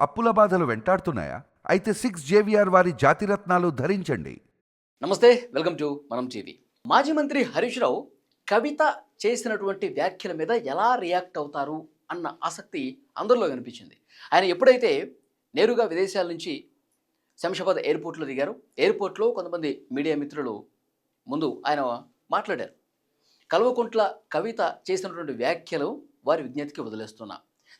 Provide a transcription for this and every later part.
అప్పుల బాధలు వెంటాడుతున్నాయా? అయితే 6 JVR వారి జాతిరత్నాలు ధరించండి. నమస్తే, వెల్కమ్ టు మనం టీవీ. మాజీ మంత్రి హరీష్ రావు కవిత చేసినటువంటి వ్యాఖ్యల మీద ఎలా రియాక్ట్ అవుతారు అన్న ఆసక్తి అందరిలో కనిపించింది. ఆయన ఎప్పుడైతే నేరుగా విదేశాల నుంచి శంషాబాద్ ఎయిర్పోర్ట్లో దిగారో, ఎయిర్పోర్ట్లో కొంతమంది మీడియా మిత్రులు ముందు ఆయన మాట్లాడారు. కల్వకుంట్ల కవిత చేసినటువంటి వ్యాఖ్యలు వారి విజ్ఞతకి వదిలేస్తున్నా.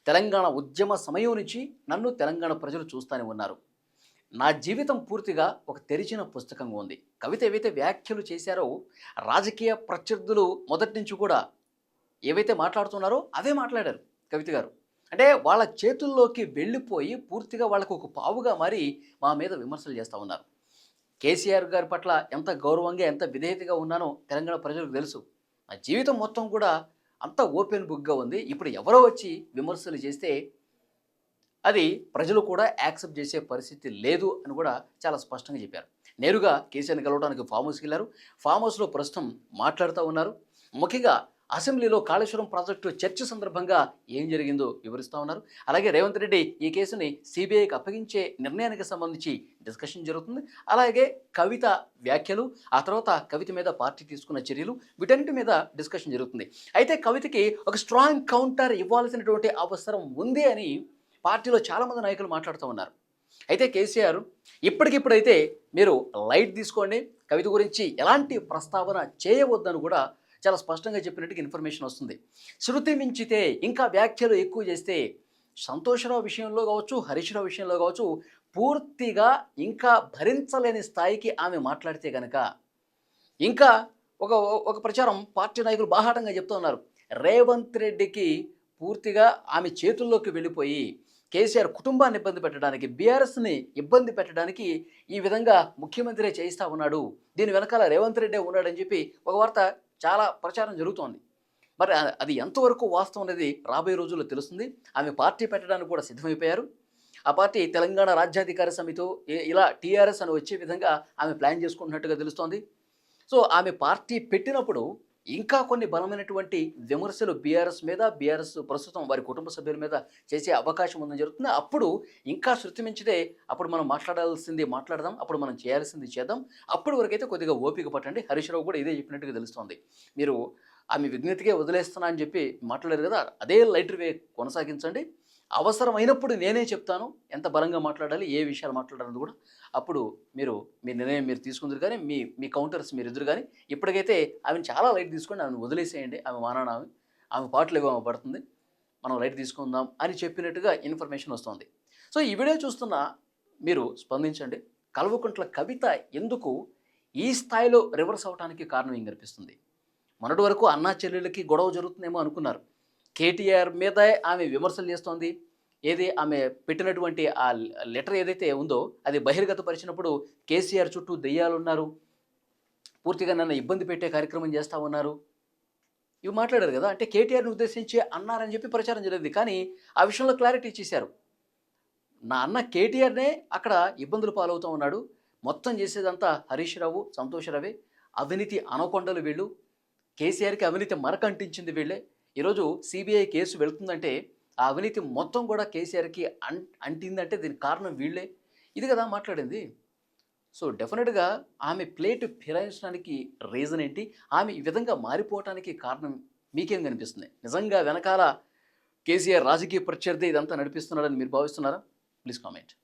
తెలంగాణ ఉద్యమ సమయం నుంచి నన్ను తెలంగాణ ప్రజలు చూస్తూనే ఉన్నారు. నా జీవితం పూర్తిగా ఒక తెరిచిన పుస్తకంగా ఉంది. కవిత ఏవైతే వ్యాఖ్యలు చేశారో, రాజకీయ ప్రత్యర్థులు మొదటి నుంచి కూడా ఏవైతే మాట్లాడుతున్నారో అవే మాట్లాడారు కవిత గారు. అంటే వాళ్ళ చేతుల్లోకి వెళ్ళిపోయి పూర్తిగా వాళ్ళకు ఒక పావుగా మారి మా మీద విమర్శలు చేస్తూ ఉన్నారు. కేసీఆర్ గారి పట్ల ఎంత గౌరవంగా, ఎంత విధేయతగా ఉన్నానో తెలంగాణ ప్రజలకు తెలుసు. నా జీవితం మొత్తం కూడా అంత ఓపెన్ బుక్గా ఉంది. ఇప్పుడు ఎవరో వచ్చి విమర్శలు చేస్తే అది ప్రజలు కూడా యాక్సెప్ట్ చేసే పరిస్థితి లేదు అని కూడా చాలా స్పష్టంగా చెప్పారు. నేరుగా కేసీఆర్ని కలవడానికి ఫామ్ హౌస్కి వెళ్ళారు. ఫామ్ హౌస్లో ప్రస్తుతం మాట్లాడుతూ ఉన్నారు. ముఖ్యంగా అసెంబ్లీలో కాళేశ్వరం ప్రాజెక్టు చర్చ సందర్భంగా ఏం జరిగిందో వివరిస్తూ ఉన్నారు. అలాగే రేవంత్ రెడ్డి ఈ కేసుని సిబిఐకి అప్పగించే నిర్ణయానికి సంబంధించి డిస్కషన్ జరుగుతుంది. అలాగే కవిత వ్యాఖ్యలు, ఆ తర్వాత కవిత మీద పార్టీ తీసుకున్న చర్యలు, వీటన్నిటి మీద డిస్కషన్ జరుగుతుంది. అయితే కవితకి ఒక స్ట్రాంగ్ కౌంటర్ ఇవ్వాల్సినటువంటి అవసరం ఉంది అని పార్టీలో చాలామంది నాయకులు మాట్లాడుతూ ఉన్నారు. అయితే కేసీఆర్ ఇప్పటికిప్పుడైతే మీరు లైట్ తీసుకోండి, కవిత గురించి ఎలాంటి ప్రస్తావన చేయవద్దని కూడా చాలా స్పష్టంగా చెప్పినట్టుగా ఇన్ఫర్మేషన్ వస్తుంది. శృతి మించితే, ఇంకా వ్యాఖ్యలు ఎక్కువ చేస్తే, సంతోషరావు విషయంలో కావచ్చు, హరీష్ రావు విషయంలో కావచ్చు, పూర్తిగా ఇంకా భరించలేని స్థాయికి ఆమె మాట్లాడితే కనుక ఇంకా ఒక ఒక ప్రచారం పార్టీ నాయకులు బాహాటంగా చెప్తూ ఉన్నారు. రేవంత్ రెడ్డికి పూర్తిగా ఆమె చేతుల్లోకి వెళ్ళిపోయి కేసీఆర్ కుటుంబాన్ని ఇబ్బంది పెట్టడానికి, బీఆర్ఎస్ని ఇబ్బంది పెట్టడానికి ఈ విధంగా ముఖ్యమంత్రి చేయిస్తూ ఉన్నాడు, దీని వెనకాల రేవంత్ రెడ్డే ఉన్నాడని చెప్పి ఒక వార్త చాలా ప్రచారం జరుగుతోంది. మరి అది ఎంతవరకు వాస్తవం అనేది రాబోయే రోజుల్లో తెలుస్తుంది. ఆమె పార్టీ పెట్టడానికి కూడా సిద్ధమైపోయారు. ఆ పార్టీ తెలంగాణ రాజ్యాధికార సమితితో ఇలా టీఆర్ఎస్ అని వచ్చే విధంగా ఆమె ప్లాన్ చేసుకుంటున్నట్టుగా తెలుస్తోంది. సో ఆమె పార్టీ పెట్టినప్పుడు ఇంకా కొన్ని బలమైనటువంటి విమర్శలు బీఆర్ఎస్ మీద, బీఆర్ఎస్ ప్రస్తుతం వారి కుటుంబ సభ్యుల మీద చేసే అవకాశం ఉందని జరుగుతుంది. అప్పుడు ఇంకా శృతి మించితే అప్పుడు మనం మాట్లాడాల్సింది మాట్లాడదాం, అప్పుడు మనం చేయాల్సింది చేద్దాం. అప్పటి వరకైతే కొద్దిగా ఓపిక పట్టండి. హరీష్ రావు కూడా ఇదే చెప్పినట్టుగా తెలుస్తోంది. మీరు ఆమె విజ్ఞతకే వదిలేస్తున్నా అని చెప్పి మాట్లాడారు కదా, అదే లైటర్ వే కొనసాగించండి. అవసరమైనప్పుడు నేనే చెప్తాను ఎంత బలంగా మాట్లాడాలి, ఏ విషయాలు మాట్లాడాలని కూడా. అప్పుడు మీరు మీ నిర్ణయం మీరు తీసుకుందరు, కానీ మీ కౌంటర్స్ మీరు ఎదురు. కానీ ఇప్పటికైతే ఆమెను చాలా లైట్ తీసుకోండి, ఆమెను వదిలేసేయండి, ఆమె మానాన ఆమె పాటలు ఏమో పడుతుంది, మనం లైట్ తీసుకుందాం అని చెప్పినట్టుగా ఇన్ఫర్మేషన్ వస్తుంది. సో ఈ వీడియో చూస్తున్న మీరు స్పందించండి. కల్వకుంట్ల కవిత ఎందుకు ఈ స్థాయిలో రివర్స్ అవడానికి కారణం ఏం కనిపిస్తుంది? మొన్నటి వరకు అన్నా చెల్లెళ్ళకి గొడవ జరుగుతుందేమో అనుకున్నారు. కేటీఆర్ మీద ఆమె విమర్శలు చేస్తోంది. ఏది ఆమె పెట్టినటువంటి ఆ లెటర్ ఏదైతే ఉందో అది బహిర్గతపరిచినప్పుడు కేసీఆర్ చుట్టూ దెయ్యాలున్నారు, పూర్తిగా నన్ను ఇబ్బంది పెట్టే కార్యక్రమం చేస్తూ ఉన్నారు, ఇవి మాట్లాడారు కదా. అంటే కేటీఆర్ని ఉద్దేశించి అన్నారని చెప్పి ప్రచారం జరిగింది. కానీ ఆ విషయంలో క్లారిటీ ఇచ్చేశారు. నా అన్న కేటీఆర్నే అక్కడ ఇబ్బందులు పాలవుతూ ఉన్నాడు, మొత్తం చేసేదంతా హరీష్ రావు, సంతోష్ రావే, అవినీతి అనకొండలు వీళ్ళు, కేసీఆర్కి అవినీతి మరకంటించింది వీళ్ళే. ఈరోజు సిబిఐ కేసు వెళ్తుందంటే ఆ అవినీతి మొత్తం కూడా కేసీఆర్కి అంటిందంటే దీనికి కారణం వీళ్ళే, ఇది కదా మాట్లాడింది. సో డెఫినెట్గా ఆమె ప్లేట్ ఫిరాయించడానికి రీజన్ ఏంటి, ఆమె ఈ విధంగా మారిపోవటానికి కారణం మీకేం కనిపిస్తుంది? నిజంగా వెనకాల కేసీఆర్ రాజకీయ ప్రత్యర్థి ఇదంతా నడిపిస్తున్నాడని మీరు భావిస్తున్నారా? Please comment.